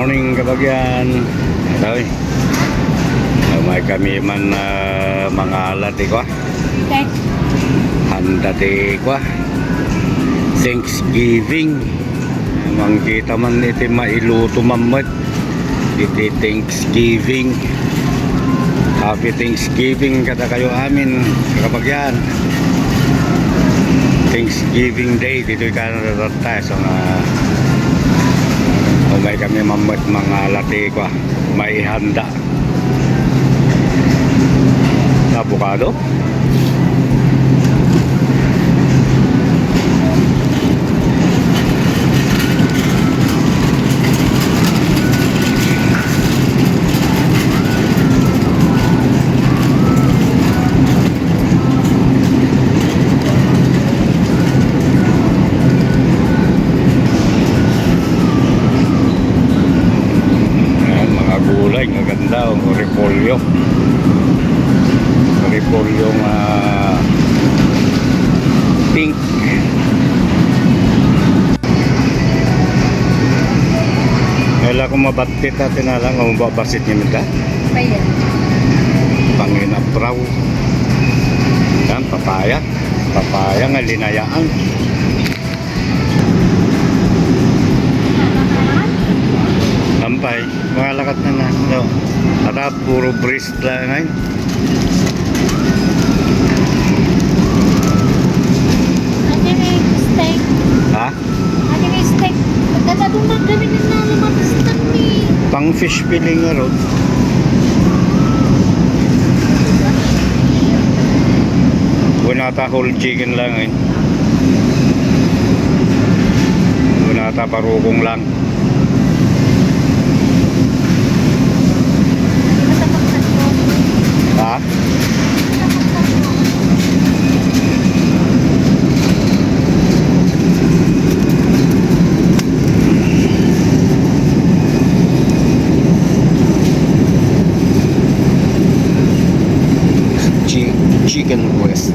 morning kabagyan. Ito eh. May kami man mga lati ko. Handa di ko. Thanksgiving. Mangkita man iti mailuto mamat. Iti Thanksgiving. Happy Thanksgiving kada kayo amin kabagyan. Thanksgiving Day dito ka natatay so may kami mamat mga lati ko may handa avocado maganda ang repolyo pink kailan kong mabatit natin na lang kung mababasit niya minta panginapraw yan papaya nga linayaan sampay mga lakat na no. At puro breast lang ngayon. Ate may steak. Ha? Ate may steak. Magdadadumag kami na nalamantas kami. Pang fish filling nga ron. Wala ta whole chicken lang eh. Wala ta parugong lang. Ha? Chicken breast.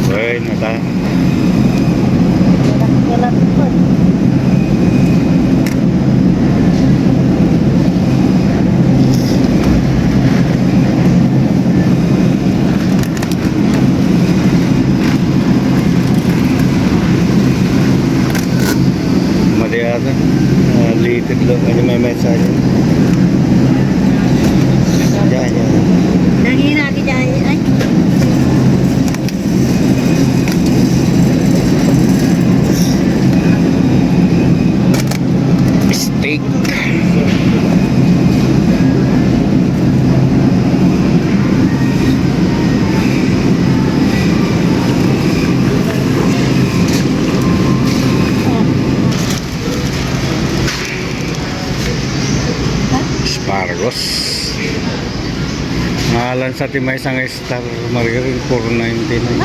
Bueno, está. Madiada, litid lo, ano may message? Yan. Nangina kita ay. Steak. Asparagus. Ngalan sa timay isang Star Margarine 4.99.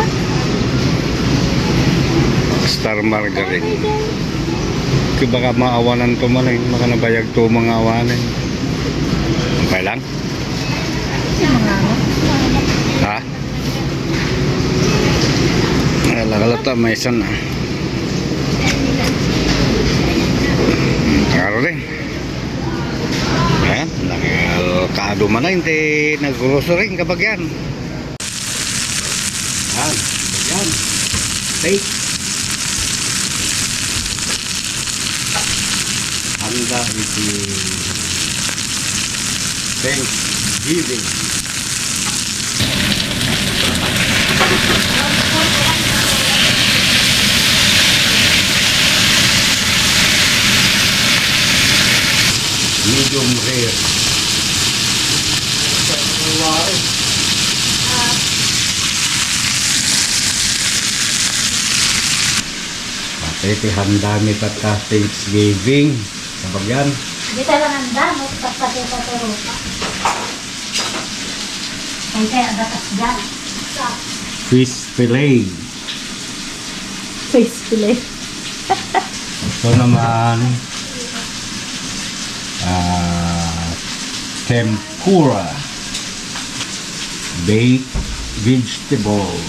Star Margarine. Kaya baka maawanan to man eh. Baka nabayag to mga awanan. Okay lang? Ha? Lagalata may isa na. Karo rin. Ayan. Nakakado man na hindi nag-grocery kabagyan. Ayan. Kabagyan. Steak. Handa iti Thanksgiving. Medium rare. Iti handa mi pagka Thanksgiving. Kabagyan. Di talaga handa, no? Pagpatay sa turupa. Kaya agatas dyan. Fish fillet. Face fillet. Ito naman tempura, baked vegetables,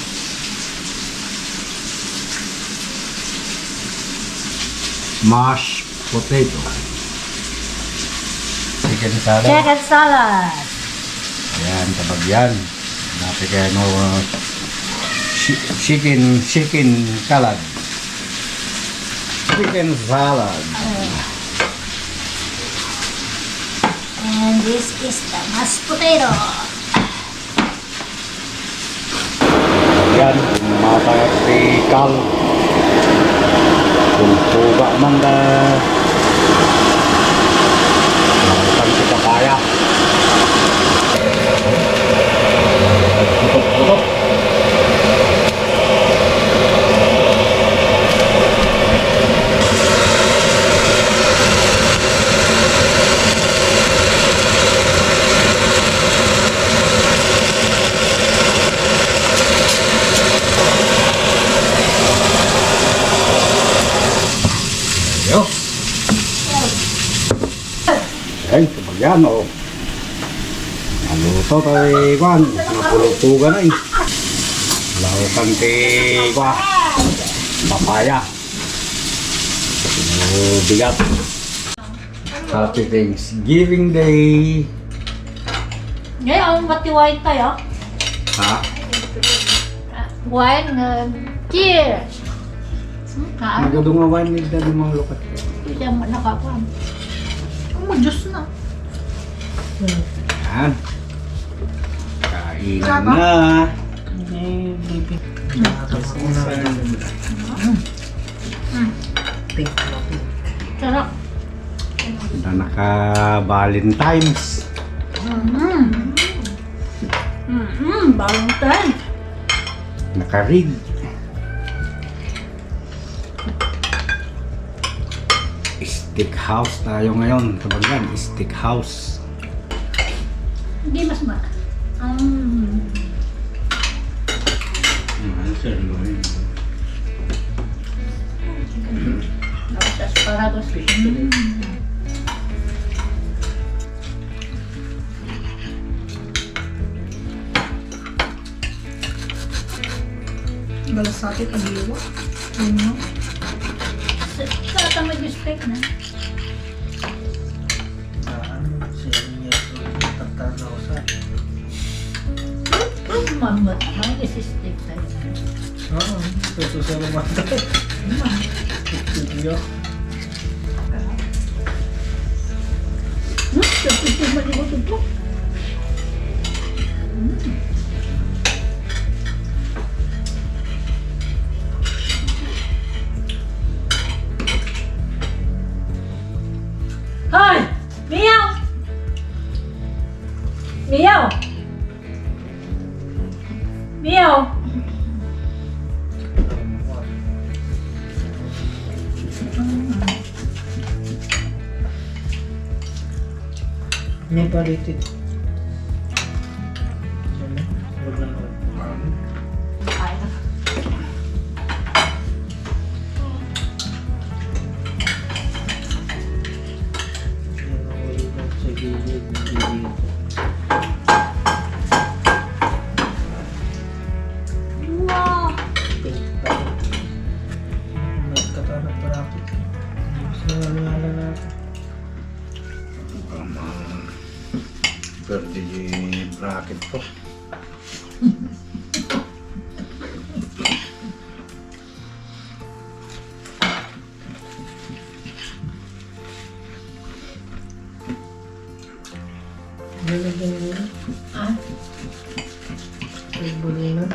mashed potato, chicken salad. Chicken salad. Ayan, tabag yan. Napi kayo no, chicken salad. Chicken salad. And this is the mashed potato. Yan, matayat si Kal. Kung puga man da. Nakasang si Papaya. Putok-putok. Yo. Ay, kabagyan o. Naluto tayo, Kwan. Napulutugan na eh. Lautan kay Kwa. Papaya. Bigat. Happy Thanksgiving Day. Ngayon, mati-wine tayo. Ha? Wine, cheers. Kaan. Nagadungawan ni Daddy mga lukat. Hindi siya nakakuha. Diyos na. Yan. Kainan na. Sarap. Na naka-Valentine's. Valentine. Naka-rig. Steakhouse tayo ngayon. Kabagyan, steakhouse. Hindi mas ma. Tapos asparagus. Balasakit ang liwa. Ano? Sa tamad yung steak na. Mamot. May isi steak tayo. Oo, ito sa rumah tayo. Studio. Ito maligot ito. Hoy! Miyaw! Miyaw! Miyaw! May palitit. Huwag na naman. Ay, Sa gilid, dito. wow! Nagkatarap parapit. Gusto nga nalala natin. Pwede yung bracket ko. Nalagyan mo na. Ah, Nagbulo na.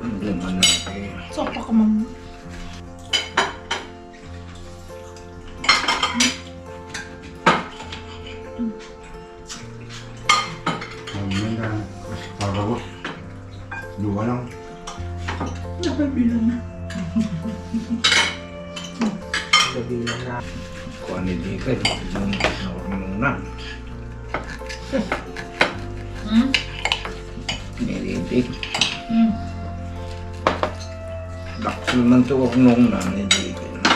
Hindi man natin. Sopa ka mama. Ano na, asparagus. Dua lang. Nakabilang na. Nakabilang na. Kuha ni Dika, naurungan. Nilitik. hmm. Daksa. Lumantuok nung na, hindi ka na.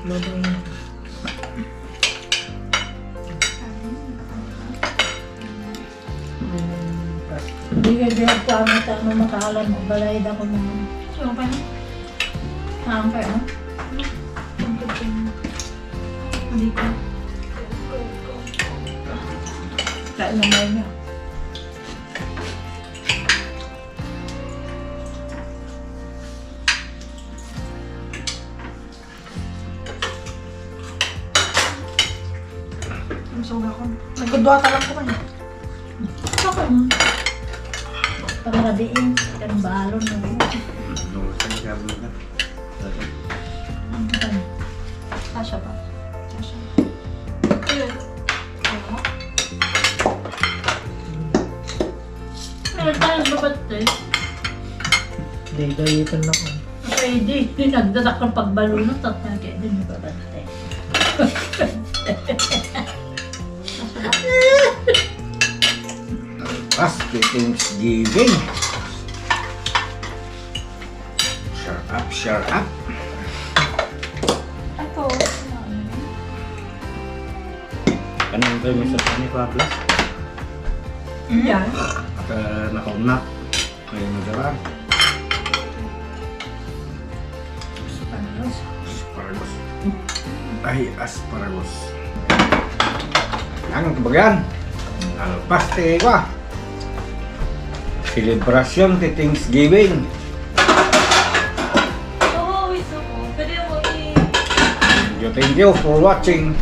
Mabang. Hindi ka biyak ko ang ito, ano makahalan mo, balayad ako na. So, okay na? Okay, no? Hindi ko. Kain naman niya. Nagkudwa ka lang ko kayo. Okay na. Pangarabiin, kan balon na yun. Lumasan ka mo na. Kasha ba? Kasha. Meron tayong babatay. Hindi, dayitan ako. Pwede, nagdadak ng pagbalunot at nagkaya din yung babatay. Happy Thanksgiving. Shut up, shut up. Ito. Anong kayo mo sa kanya, Pablo? Yan. Nakaunap. Kayo nagara. Asparagus. Ay, asparagus. Ang kebagian. Alpaste ko. Celebration de Thanksgiving. Oo, wait ako. Pwede mo Thank you for watching.